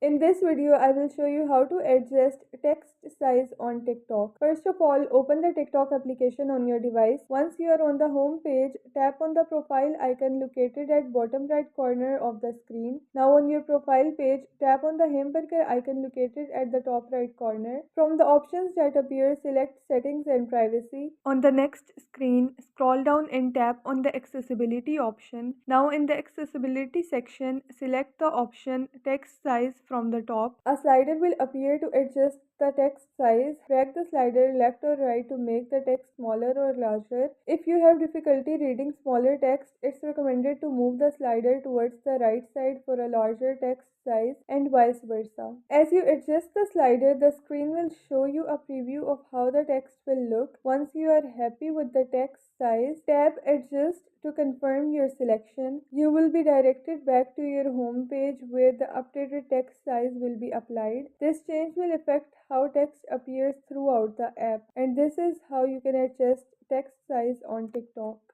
In this video, I will show you how to adjust text size on TikTok. First of all, open the TikTok application on your device. Once you are on the home page, tap on the profile icon located at bottom right corner of the screen. Now on your profile page, tap on the hamburger icon located at the top right corner. From the options that appear, select settings and privacy. On the next screen, scroll down and tap on the accessibility option. Now in the accessibility section, select the option text size from the top. A slider will appear to adjust the text size. Drag the slider left or right to make the text smaller or larger. If you have difficulty reading smaller text, it's recommended to move the slider towards the right side for a larger text size and vice versa. As you adjust the slider, the screen will show you a preview of how the text will look. Once you are happy with the text size, tap Adjust to confirm your selection. You will be directed back to your home page where the updated text size will be applied. This change will affect how text appears throughout the app, and this is how you can adjust text size on TikTok.